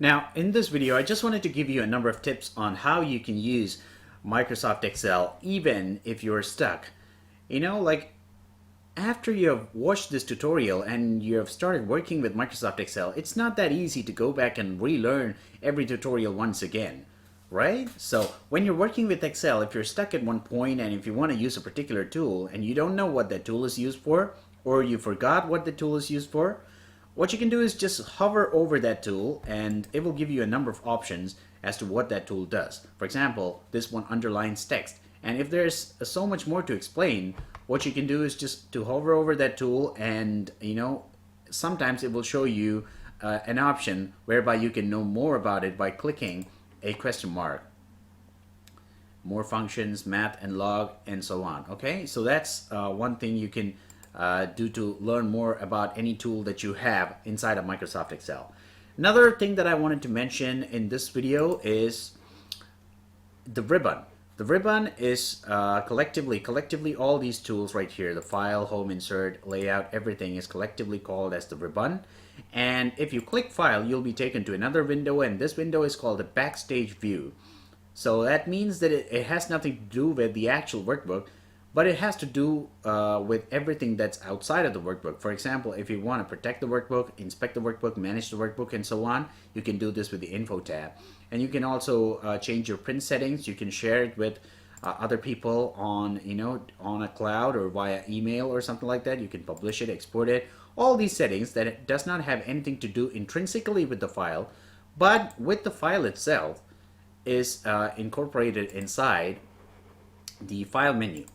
Now, in this video, I just wanted to give you a number of tips on how you can use Microsoft Excel even if you're stuck. Like after you have watched this tutorial and you have started working with Microsoft Excel, it's not that easy to go back and relearn every tutorial once again, right? So when you're working with Excel, if you're stuck at one point and if you want to use a particular tool and you don't know what that tool is used for, or you forgot what the tool is used for, what you can do is just hover over that tool and it will give you a number of options as to what that tool does. For example, this one underlines text. And if there's so much more to explain, what you can do is just to hover over that tool and, sometimes it will show you an option whereby you can know more about it by clicking a question mark. More functions, math and log, and so on. Okay, so that's one thing you can do to learn more about any tool that you have inside of Microsoft Excel. Another thing that I wanted to mention in this video is the ribbon. The ribbon is collectively all these tools right here, the file, home, insert, layout, everything is collectively called as the ribbon. And if you click file, you'll be taken to another window, and this window is called the backstage view. So that means that it has nothing to do with the actual workbook, but it has to do with everything that's outside of the workbook. For example, if you want to protect the workbook, inspect the workbook, manage the workbook, and so on, you can do this with the Info tab. And you can also change your print settings. You can share it with other people on, on a cloud or via email or something like that. You can publish it, export it. All these settings that it does not have anything to do intrinsically with the file, but with the file itself is incorporated inside the file menu.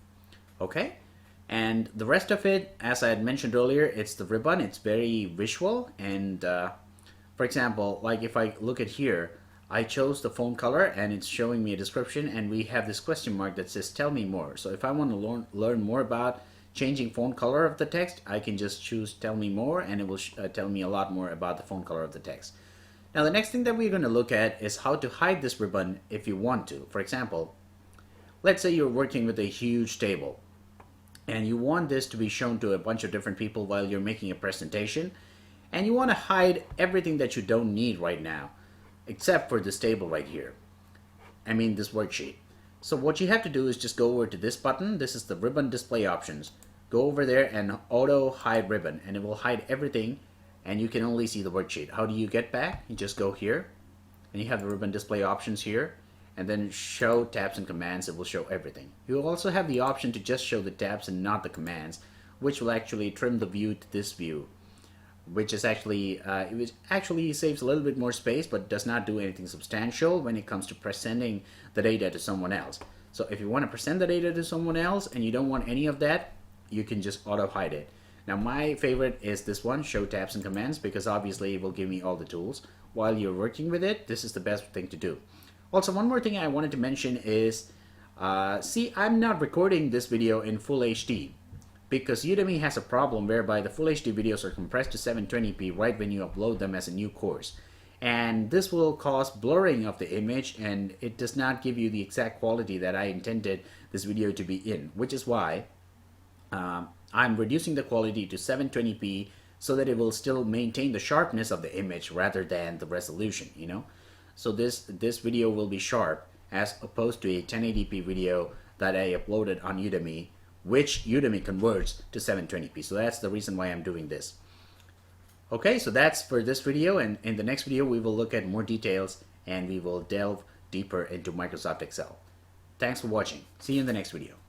Okay, and the rest of it, as I had mentioned earlier, it's the ribbon. It's very visual, and for example, like if I look at here, I chose the phone color and it's showing me a description, and we have this question mark that says tell me more. So if I want to learn more about changing phone color of the text, I can just choose tell me more, and it will tell me a lot more about the phone color of the text. Now the next thing that we're going to look at is how to hide this ribbon if you want to. For example, let's say you're working with a huge table and you want this to be shown to a bunch of different people while you're making a presentation, and you want to hide everything that you don't need right now except for this table right here. I mean this worksheet. So what you have to do is just go over to this button. This is the ribbon display options. Go over there and auto hide ribbon, and it will hide everything and you can only see the worksheet. How do you get back? You just go here and you have the ribbon display options here, and then show tabs and commands. It will show everything. You will also have the option to just show the tabs and not the commands, which will actually trim the view to this view, which is actually it actually saves a little bit more space but does not do anything substantial when it comes to presenting the data to someone else. So if you want to present the data to someone else and you don't want any of that, you can just auto hide it. Now my favorite is this one, show tabs and commands, because obviously it will give me all the tools. While you're working with it, this is the best thing to do. Also, one more thing I wanted to mention is, see, I'm not recording this video in full HD because Udemy has a problem whereby the full HD videos are compressed to 720p right when you upload them as a new course. And this will cause blurring of the image, and it does not give you the exact quality that I intended this video to be in, which is why I'm reducing the quality to 720p so that it will still maintain the sharpness of the image rather than the resolution, So this video will be sharp as opposed to a 1080p video that I uploaded on Udemy, which Udemy converts to 720p. So that's the reason why I'm doing this. Okay, so that's for this video, and in the next video we will look at more details and we will delve deeper into Microsoft Excel. Thanks for watching. See you in the next video.